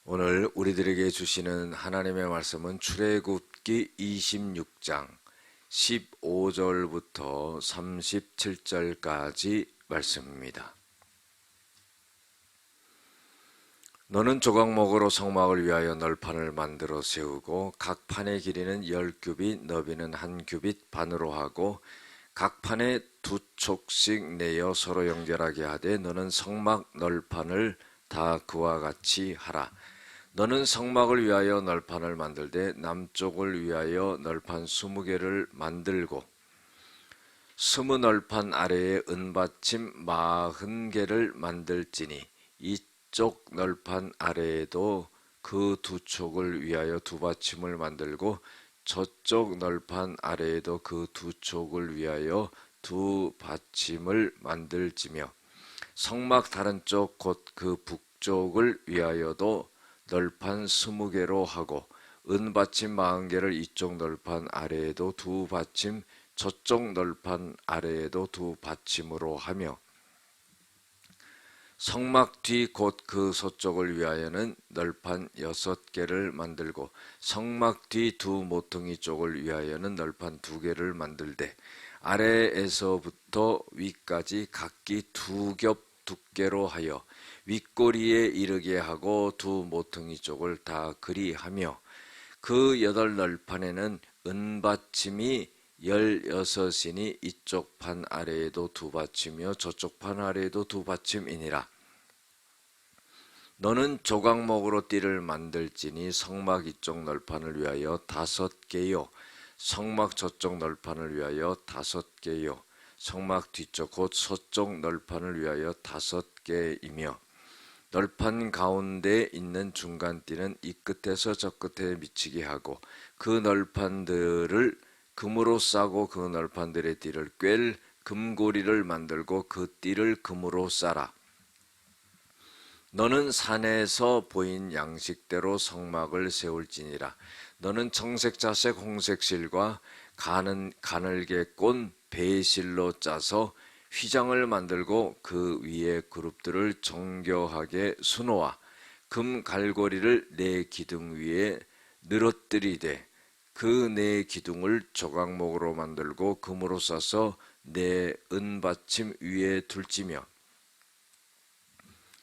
오늘 우리들에게 주시는 하나님의 말씀은 출애굽기 26장 15절부터 37절까지 말씀입니다. 너는 조각목으로 성막을 위하여 널판을 만들어 세우고 각 판의 길이는 10규빗, 너비는 1규빗 반으로 하고 각 판에 2촉씩 내어 서로 연결하게 하되 너는 성막 널판을 다 그와 같이 하라. 너는 성막을 위하여 널판을 만들되 남쪽을 위하여 널판 20개를 만들고 20널판 아래에 은받침 40개를 만들지니 이쪽 널판 아래에도 그 2촉을 위하여 2받침을 만들고 저쪽 널판 아래에도 그 2촉을 위하여 2받침을 만들지며 성막 다른 쪽 곧 그 북쪽을 위하여도 널판 20개로 하고 은받침 40개를 이쪽 널판 아래에도 2받침 저쪽 널판 아래에도 2받침으로 하며 성막 뒤 곧 그 서쪽을 위하여는 널판 6개를 만들고 성막 뒤 2 모퉁이 쪽을 위하여는 널판 2개를 만들되 아래에서부터 위까지 각기 2겹 두께로 하여 윗꼬리에 이르게 하고 2 모퉁이 쪽을 다 그리하며 그 8널판에는 은받침이 16이니 이쪽 판 아래에도 2받침이요 저쪽 판 아래에도 2받침이니라. 너는 조각목으로 띠를 만들지니 성막 이쪽 널판을 위하여 5개요 성막 저쪽 널판을 위하여 5개요 성막 뒤쪽 곧 서쪽 널판을 위하여 5개이며 널판 가운데 있는 중간띠는 이 끝에서 저 끝에 미치게 하고 그 널판들을 금으로 싸고 그 널판들의 띠를 꿰 금고리를 만들고 그 띠를 금으로 싸라. 너는 산에서 보인 양식대로 성막을 세울지니라. 너는 청색, 자색, 홍색 실과 가늘게 꼰 배실로 짜서 휘장을 만들고 그 위에 그룹들을 정교하게 수놓아 금 갈고리를 네 기둥 위에 늘어뜨리되 그 네 기둥을 조각목으로 만들고 금으로 싸서 네 은받침 위에 둘지며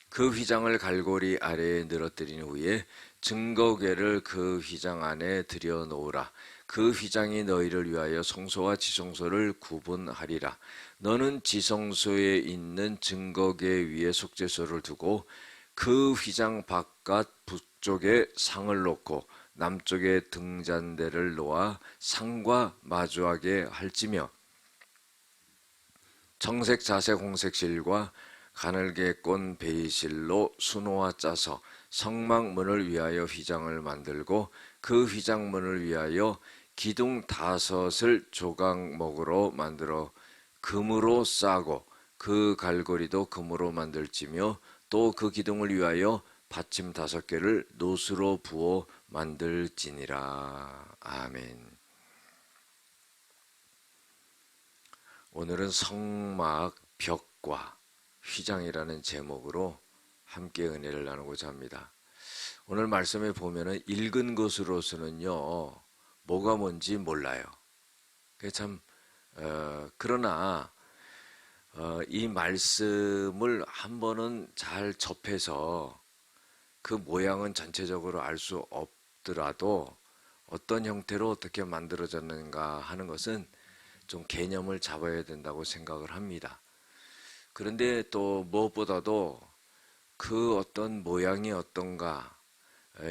그 휘장을 갈고리 아래에 늘어뜨린 후에 증거궤를 그 휘장 안에 들여 놓으라. 그 휘장이 너희를 위하여 성소와 지성소를 구분하리라. 너는 지성소에 있는 증거궤 위에 속죄소를 두고 그 휘장 바깥 북쪽에 상을 놓고 남쪽에 등잔대를 놓아 상과 마주하게 할지며 청색, 자색, 홍색 실과 가늘게 꼰 베이실로 수놓아 짜서 성막문을 위하여 휘장을 만들고 그 휘장문을 위하여 기둥 5을 조각목으로 만들어 금으로 싸고 그 갈고리도 금으로 만들지며 또 그 기둥을 위하여 받침 5개를 노수로 부어 만들지니라. 아멘. 오늘은 성막 벽과 휘장이라는 제목으로 함께 은혜를 나누고자 합니다. 오늘 말씀에 보면은 읽은 것으로서는요 뭐가 뭔지 몰라요. 그러나 이 말씀을 한 번은 잘 접해서 그 모양은 전체적으로 알 수 없더라도 어떤 형태로 어떻게 만들어졌는가 하는 것은 좀 개념을 잡아야 된다고 생각을 합니다. 그런데 또 무엇보다도 그 어떤 모양이 어떤가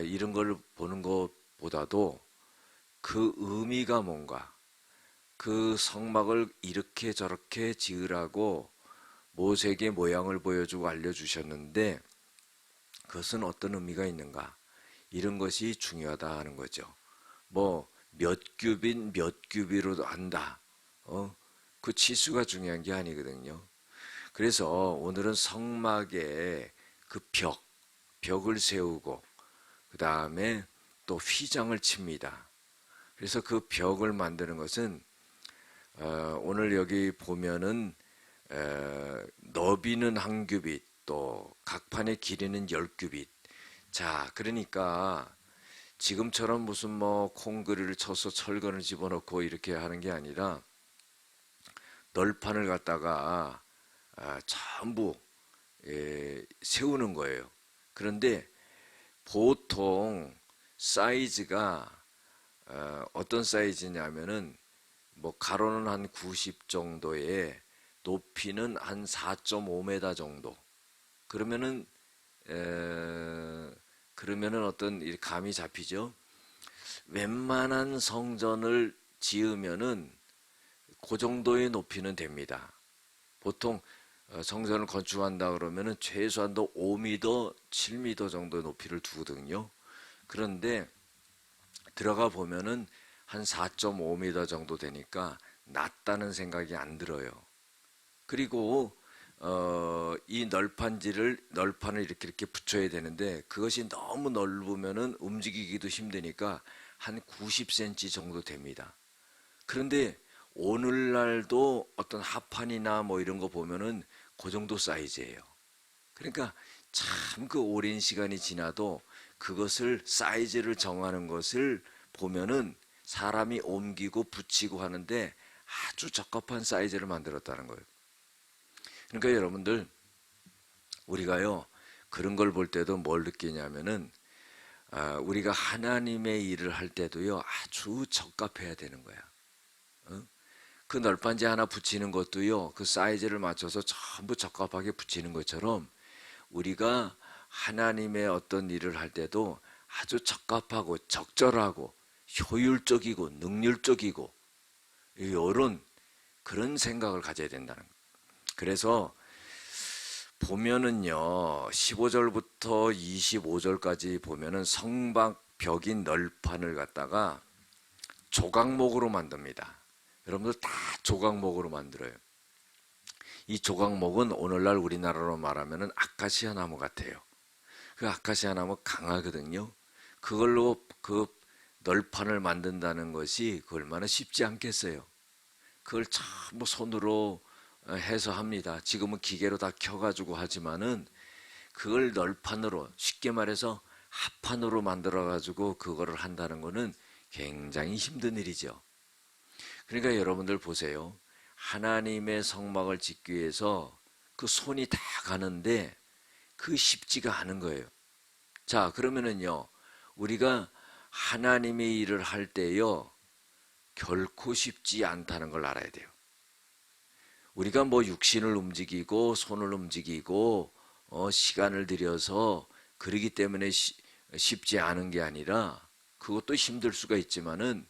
이런 걸 보는 것보다도 그 의미가 뭔가 그 성막을 이렇게 저렇게 지으라고 모세에게 모양을 보여주고 알려주셨는데 그것은 어떤 의미가 있는가 이런 것이 중요하다 하는 거죠. 뭐 몇 규빗 몇 규빗으로 한다 그 치수가 중요한 게 아니거든요. 그래서 오늘은 성막의 그 벽을 세우고 그 다음에 또 휘장을 칩니다. 그래서 그 벽을 만드는 것은 오늘 여기 보면은 너비는 1규빗 또 각 판의 길이는 10규빗 자, 그러니까 지금처럼 무슨 뭐 콩그리를 쳐서 철근을 집어넣고 이렇게 하는 게 아니라 널판을 갖다가 전부 세우는 거예요. 그런데 보통 사이즈가 어떤 사이즈냐면은 뭐 가로는 한 90 정도에 높이는 한 4.5m 정도. 그러면은 그러면은 어떤 감이 잡히죠. 웬만한 성전을 지으면은 그 정도의 높이는 됩니다. 보통 성전을 건축한다 그러면은 최소한도 5m, 7m 정도의 높이를 두거든요. 그런데 들어가 보면은 한 4.5m 정도 되니까 낮다는 생각이 안 들어요. 그리고 이 널판을 이렇게 붙여야 되는데 그것이 너무 넓으면은 움직이기도 힘드니까 한 90cm 정도 됩니다. 그런데 오늘날도 어떤 합판이나 뭐 이런 거 보면은 그 정도 사이즈예요. 그러니까 참 그 오랜 시간이 지나도 그것을 사이즈를 정하는 것을 보면은 사람이 옮기고 붙이고 하는데 아주 적합한 사이즈를 만들었다는 거예요. 그러니까 여러분들 우리가요 그런 걸 볼 때도 뭘 느끼냐면은 우리가 하나님의 일을 할 때도요 아주 적합해야 되는 거야. 어? 그 널판지 하나 붙이는 것도요 그 사이즈를 맞춰서 전부 적합하게 붙이는 것처럼 우리가 하나님의 어떤 일을 할 때도 아주 적합하고 적절하고 효율적이고 능률적이고 이런 그런 생각을 가져야 된다는 거예요. 그래서 보면은요 15절부터 25절까지 보면은 성막 벽인 널판을 갖다가 조각목으로 만듭니다. 여러분들 다 조각목으로 만들어요. 이 조각목은 오늘날 우리나라로 말하면은 아카시아 나무 같아요. 그 아카시아 나무 강하거든요. 그걸로 그 널판을 만든다는 것이 그 얼마나 쉽지 않겠어요. 그걸 전부 손으로 해서 합니다. 지금은 기계로 다 켜가지고 하지만은 그걸 널판으로 쉽게 말해서 합판으로 만들어가지고 그거를 한다는 거는 굉장히 힘든 일이죠. 그러니까 여러분들 보세요. 하나님의 성막을 짓기 위해서 그 손이 다 가는데 그 쉽지가 않은 거예요. 자, 그러면은요, 우리가 하나님의 일을 할 때요, 결코 쉽지 않다는 걸 알아야 돼요. 우리가 뭐 육신을 움직이고 손을 움직이고 시간을 들여서 그러기 때문에 쉽지 않은 게 아니라 그것도 힘들 수가 있지만은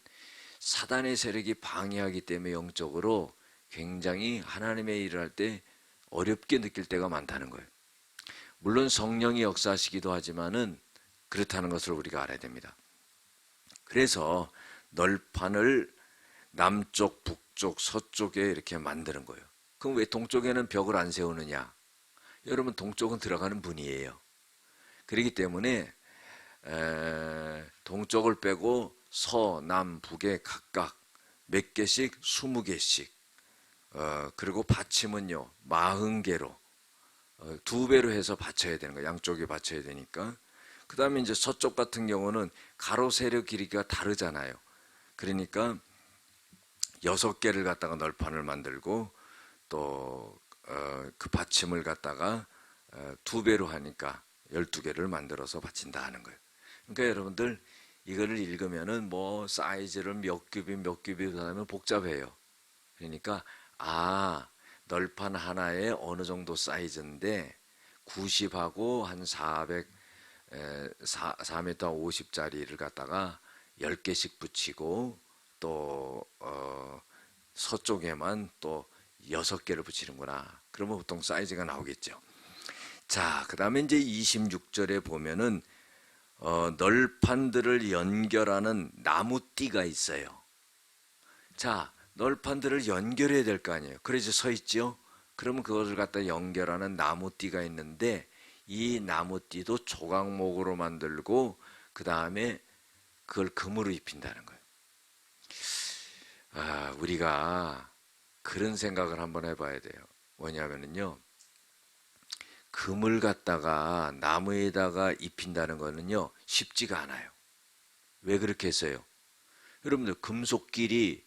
사단의 세력이 방해하기 때문에 영적으로 굉장히 하나님의 일을 할 때 어렵게 느낄 때가 많다는 거예요. 물론 성령이 역사하시기도 하지만은 그렇다는 것을 우리가 알아야 됩니다. 그래서 널판을 남쪽, 북쪽, 서쪽에 이렇게 만드는 거예요. 그럼 왜 동쪽에는 벽을 안 세우느냐? 여러분 동쪽은 들어가는 문이에요. 그렇기 때문에 동쪽을 빼고 서, 남, 북에 각각 몇 개씩 20개씩 그리고 받침은요 40개로 두 배로 해서 받쳐야 되는 거예요. 양쪽에 받쳐야 되니까. 그 다음에 이제 서쪽 같은 경우는 가로 세로 길이가 다르잖아요. 그러니까 6개를 갖다가 널판을 만들고 또 그 받침을 갖다가 두 배로 하니까 12개를 만들어서 받친다 하는 거예요. 그러니까 여러분들 이거를 읽으면은 뭐 사이즈를 몇 큐빅 몇 큐빅 하면 복잡해요. 그러니까 널판 하나에 어느 정도 사이즈인데 90하고 한 4m 50짜리를 갖다가 10개씩 붙이고 또 서쪽에만 또 6개를 붙이는구나. 그러면 보통 사이즈가 나오겠죠. 자, 그 다음에 이제 26절에 보면은 널판들을 연결하는 나무띠가 있어요. 자, 널판들을 연결해야 될 거 아니에요. 그래서 서 있죠. 그러면 그것을 갖다 연결하는 나무띠가 있는데 이 나무띠도 조각목으로 만들고 그 다음에 그걸 금으로 입힌다는 거예요. 우리가 그런 생각을 한번 해봐야 돼요. 뭐냐면요, 금을 갖다가 나무에다가 입힌다는 거는요 쉽지가 않아요. 왜 그렇게 했어요? 여러분들 금속끼리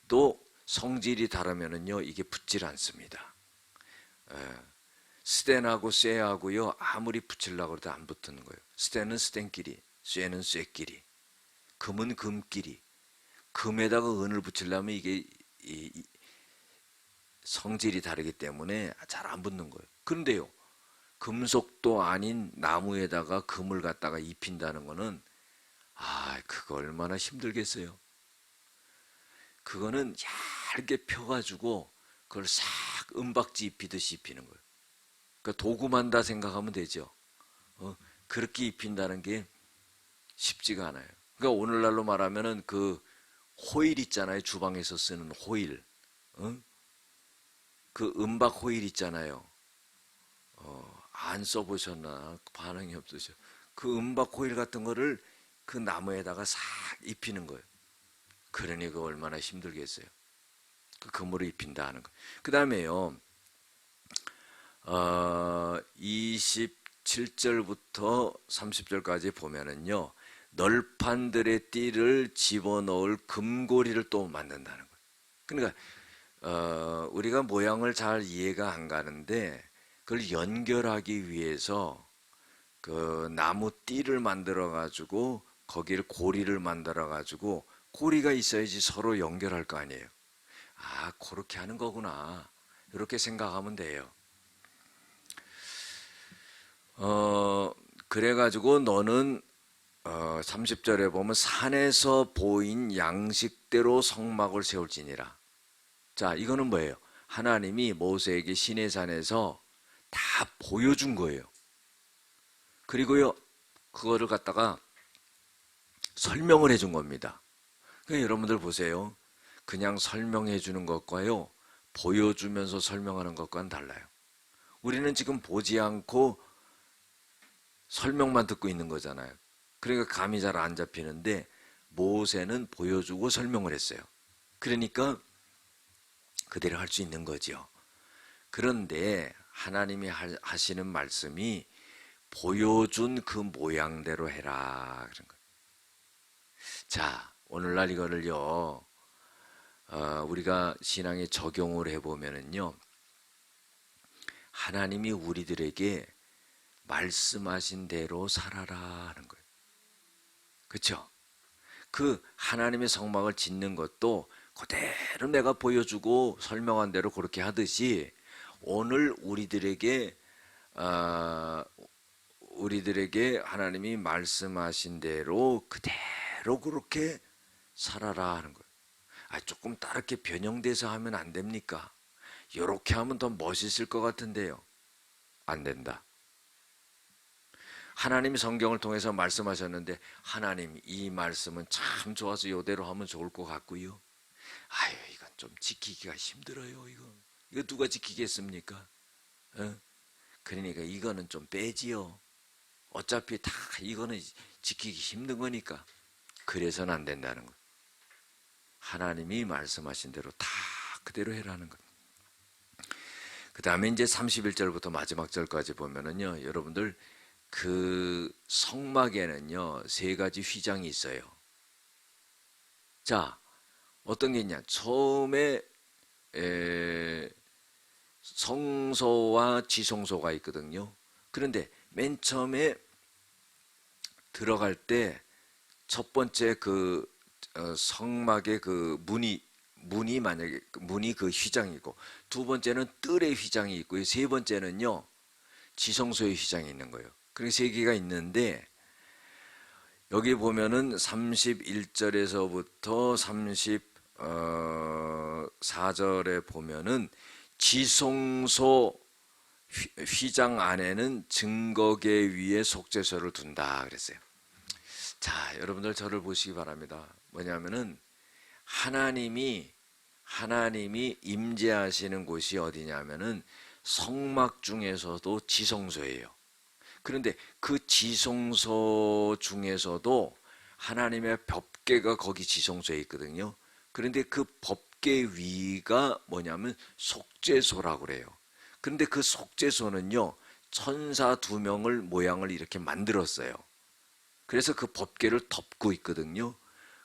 또 성질이 다르면은요 이게 붙질 않습니다. 예. 스텐하고 쇠하고요 아무리 붙이려고 해도 안 붙는 거예요. 스텐은 스텐끼리, 쇠는 쇠끼리, 금은 금끼리. 금에다가 은을 붙이려면 이게 성질이 다르기 때문에 잘 안 붙는 거예요. 그런데요 금속도 아닌 나무에다가 금을 갖다가 입힌다는 거는 그거 얼마나 힘들겠어요. 그거는 얇게 펴가지고 그걸 싹 은박지 입히듯이 입히는 거예요. 그러니까 도구만다 생각하면 되죠. 그렇게 입힌다는 게 쉽지가 않아요. 그러니까 오늘날로 말하면은 그 호일 있잖아요. 주방에서 쓰는 호일. 그 은박 호일 있잖아요. 안 써보셨나? 반응이 없으셔. 그 은박 호일 같은 거를 그 나무에다가 싹 입히는 거예요. 그러니 그 얼마나 힘들겠어요. 그 금으로 입힌다 하는 거. 그 다음에요. 27절부터 30절까지 보면은요. 널판들의 띠를 집어넣을 금고리를 또 만든다는 거예요. 그러니까 우리가 모양을 잘 이해가 안 가는데 그걸 연결하기 위해서 그 나무 띠를 만들어 가지고 거기를 고리를 만들어 가지고 고리가 있어야지 서로 연결할 거 아니에요. 그렇게 하는 거구나. 이렇게 생각하면 돼요. 그래가지고 너는 30절에 보면 산에서 보인 양식대로 성막을 세울지니라. 자, 이거는 뭐예요? 하나님이 모세에게 시내산에서 다 보여준 거예요. 그리고요, 그거를 갖다가 설명을 해준 겁니다. 그러니까 여러분들 보세요. 그냥 설명해 주는 것과요, 보여주면서 설명하는 것과는 달라요. 우리는 지금 보지 않고 설명만 듣고 있는 거잖아요. 그러니까 감이 잘 안 잡히는데 모세는 보여주고 설명을 했어요. 그러니까 그대로 할 수 있는 거죠. 그런데 하나님이 하시는 말씀이 보여준 그 모양대로 해라 그런 거예요. 자, 오늘날 이거를요 우리가 신앙에 적용을 해보면은요 하나님이 우리들에게 말씀하신 대로 살아라 하는 거예요. 그렇죠? 그 하나님의 성막을 짓는 것도 그대로 내가 보여주고 설명한 대로 그렇게 하듯이 오늘 우리들에게 하나님이 말씀하신 대로 그대로 그렇게 살아라 하는 거예요. 조금 다르게 변형돼서 하면 안 됩니까? 이렇게 하면 더 멋있을 것 같은데요. 안 된다. 하나님이 성경을 통해서 말씀하셨는데 하나님 이 말씀은 참 좋아서 이대로 하면 좋을 것 같고요. 이건 좀 지키기가 힘들어요. 이거 누가 지키겠습니까? 그러니까 이거는 좀 빼지요. 어차피 다 이거는 지키기 힘든 거니까. 그래서는 안 된다는 거예요. 하나님이 말씀하신 대로 다 그대로 해라는 거예요. 그 다음에 이제 31절부터 마지막 절까지 보면은요, 여러분들 그 성막에는요 3가지 휘장이 있어요. 자, 어떤 게 있냐? 처음에 성소와 지성소가 있거든요. 그런데 맨 처음에 들어갈 때 첫 번째 그 성막의 그 문이 만약에 문이 그 휘장이고, 두 번째는 뜰의 휘장이 있고요. 세 번째는요 지성소의 휘장이 있는 거예요. 그리고 3개가 있는데 여기 보면은 31절에서부터 34절에 보면은 지성소 휘장 안에는 증거계 위에 속죄소를 둔다 그랬어요. 자, 여러분들 저를 보시기 바랍니다. 뭐냐면은 하나님이 임재하시는 곳이 어디냐면은 성막 중에서도 지성소예요. 그런데 그 지성소 중에서도 하나님의 법궤가 거기 지성소에 있거든요. 그런데 그 법궤 위가 뭐냐면 속죄소라고 그래요. 그런데 그 속죄소는요, 천사 2명을 모양을 이렇게 만들었어요. 그래서 그 법궤를 덮고 있거든요.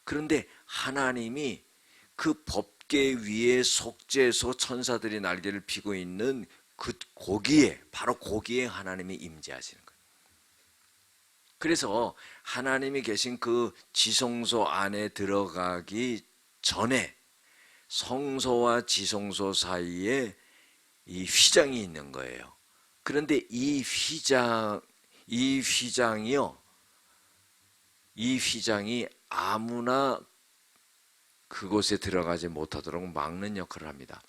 그런데 하나님이 그 법궤 위에 속죄소 천사들이 날개를 피고 있는 그 거기에, 바로 거기에 하나님이 임재하시는 거예요. 그래서 하나님이 계신 그 지성소 안에 들어가기 전에 성소와 지성소 사이에 이 휘장이 있는 거예요. 그런데 이 휘장이 아무나 그곳에 들어가지 못하도록 막는 역할을 합니다.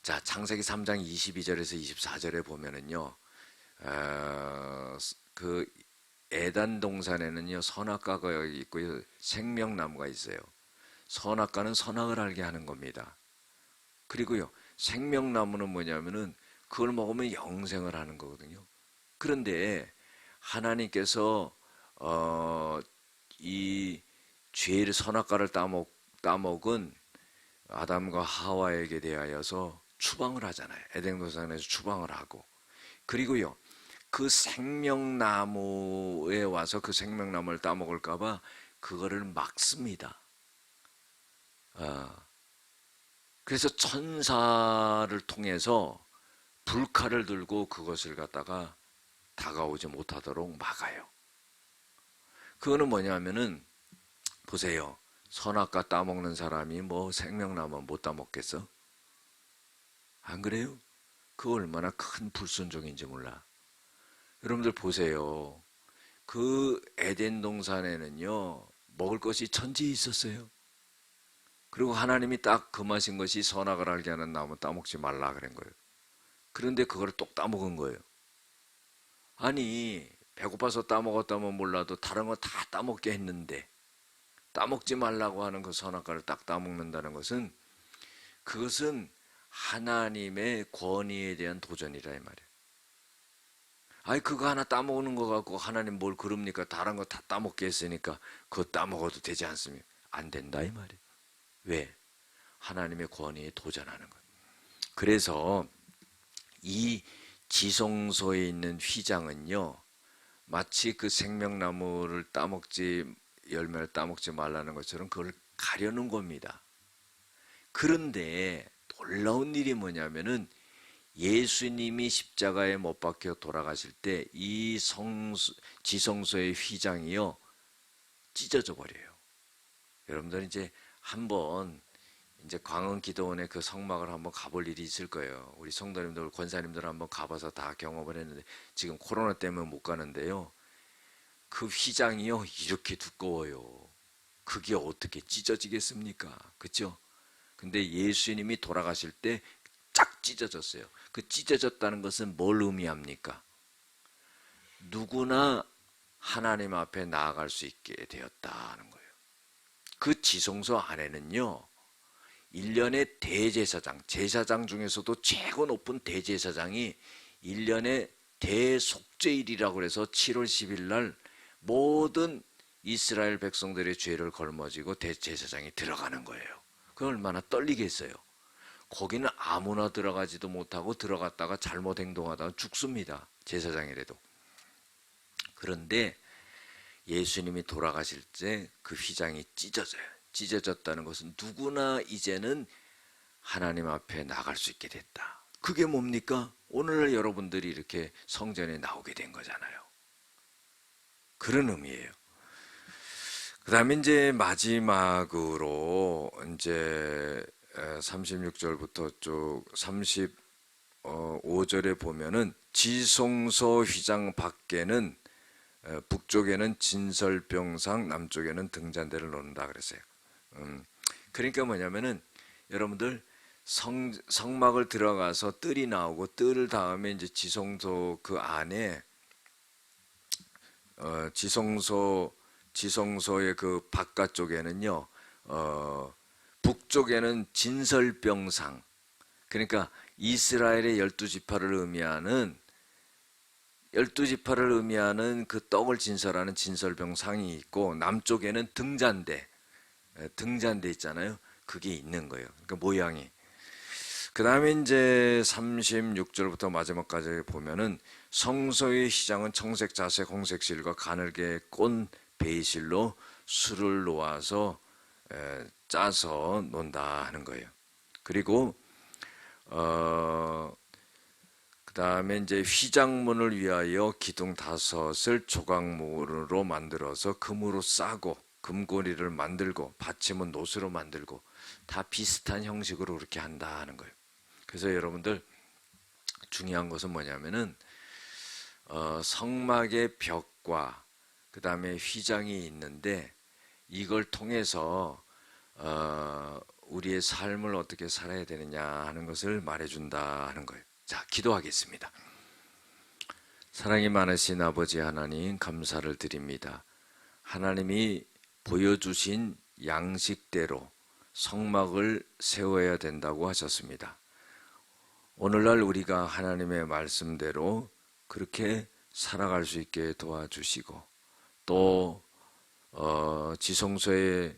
자, 창세기 3장 22절에서 24절에 보면은요, 그 에단 동산에는요, 선악과가 있고요, 생명나무가 있어요. 선악과는 선악을 알게 하는 겁니다. 그리고요, 생명나무는 뭐냐면은 그걸 먹으면 영생을 하는 거거든요. 그런데 하나님께서 이 죄를 선악과를 따먹은 아담과 하와에게 대하여서 추방을 하잖아요. 에덴 동산에서 추방을 하고, 그리고요, 그 생명나무에 와서 그 생명나무를 따먹을까봐 그거를 막습니다. 그래서 천사를 통해서 불칼을 들고 그것을 갖다가 다가오지 못하도록 막아요. 그거는 뭐냐면은, 보세요. 선악과 따먹는 사람이 뭐 생명나무 못 따먹겠어? 안 그래요? 그 얼마나 큰 불순종인지 몰라. 여러분들 보세요. 그 에덴 동산에는요, 먹을 것이 천지 있었어요. 그리고 하나님이 딱 금하신 것이 선악을 알게 하는 나무 따먹지 말라 그런 거예요. 그런데 그걸 똑 따먹은 거예요. 아니, 배고파서 따먹었다면 몰라도 다른 거 다 따먹게 했는데 따먹지 말라고 하는 그 선악과를 딱 따먹는다는 것은, 그것은 하나님의 권위에 대한 도전이라 이 말이에요. 아니, 그거 하나 따먹는 거 갖고 하나님 뭘 그럽니까? 다른 거 다 따먹게 했으니까 그거 따먹어도 되지 않습니까? 안 된다 이 말이에요. 왜? 하나님의 권위에 도전하는 거예요. 그래서 이 지성소에 있는 휘장은요, 마치 그 생명나무를 열매를 따먹지 말라는 것처럼 그걸 가려는 겁니다. 그런데 놀라운 일이 뭐냐면은, 예수님이 십자가에 못 박혀 돌아가실 때 이 지성소의 휘장이요, 찢어져 버려요. 여러분들 이제 한번 이제 광흥기도원의 그 성막을 한번 가볼 일이 있을 거예요. 우리 성도님들, 권사님들 한번 가봐서 다 경험을 했는데, 지금 코로나 때문에 못 가는데요, 그 휘장이요, 이렇게 두꺼워요. 그게 어떻게 찢어지겠습니까? 그렇죠? 근데 예수님이 돌아가실 때 쫙 찢어졌어요. 그 찢어졌다는 것은 뭘 의미합니까? 누구나 하나님 앞에 나아갈 수 있게 되었다는 거예요. 그 지성소 안에는요, 1년의 대제사장, 제사장 중에서도 최고 높은 대제사장이 1년의 대속죄일이라고 해서 7월 10일 날 모든 이스라엘 백성들의 죄를 걸머지고 대제사장이 들어가는 거예요. 그 얼마나 떨리겠어요. 거기는 아무나 들어가지도 못하고 들어갔다가 잘못 행동하다가 죽습니다. 제사장이라도. 그런데 예수님이 돌아가실 때 그 휘장이 찢어져요. 찢어졌다는 것은 누구나 이제는 하나님 앞에 나갈 수 있게 됐다. 그게 뭡니까? 오늘날 여러분들이 이렇게 성전에 나오게 된 거잖아요. 그런 의미예요. 그 다음에 이제 마지막으로 이제 36절부터 쭉 35절에 보면은, 지성소 휘장 밖에는 북쪽에는 진설병상, 남쪽에는 등잔대를 놓는다 그랬어요. 그러니까 뭐냐면은, 여러분들 성막을 들어가서 뜰이 나오고, 뜰 다음에 이제 지성소 그 안에 지성소의 그 바깥쪽에는요, 북쪽에는 진설병상, 그러니까 이스라엘의 12지파를 의미하는 그 떡을 진설하는 진설병상이 있고, 남쪽에는 등잔대 있잖아요. 그게 있는 거예요. 그러니까 모양이. 그 다음에 이제 36절부터 마지막까지 보면은 성소의 휘장은 청색, 자색, 홍색 실과 가늘게 꼰 베이실로 술을 놓아서 짜서 논다 하는 거예요. 그리고 그 다음에 이제 휘장문을 위하여 기둥 5을 조각모로 만들어서 금으로 싸고 금고리를 만들고 받침은 노수로 만들고 다 비슷한 형식으로 그렇게 한다 하는 거예요. 그래서 여러분들 중요한 것은 뭐냐면은 성막의 벽과 그 다음에 휘장이 있는데 이걸 통해서 우리의 삶을 어떻게 살아야 되느냐 하는 것을 말해준다 하는 거예요. 자, 기도하겠습니다. 사랑이 많으신 아버지 하나님, 감사를 드립니다. 하나님이 보여주신 양식대로 성막을 세워야 된다고 하셨습니다. 오늘날 우리가 하나님의 말씀대로 그렇게 살아갈 수 있게 도와주시고, 또 지성소의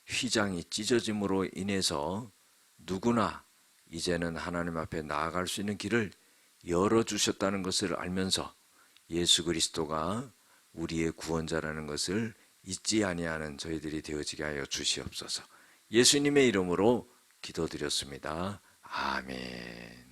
휘장이 찢어짐으로 인해서 누구나 이제는 하나님 앞에 나아갈 수 있는 길을 열어주셨다는 것을 알면서 예수 그리스도가 우리의 구원자라는 것을 잊지 아니하는 저희들이 되어지게 하여 주시옵소서. 예수님의 이름으로 기도드렸습니다. 아멘.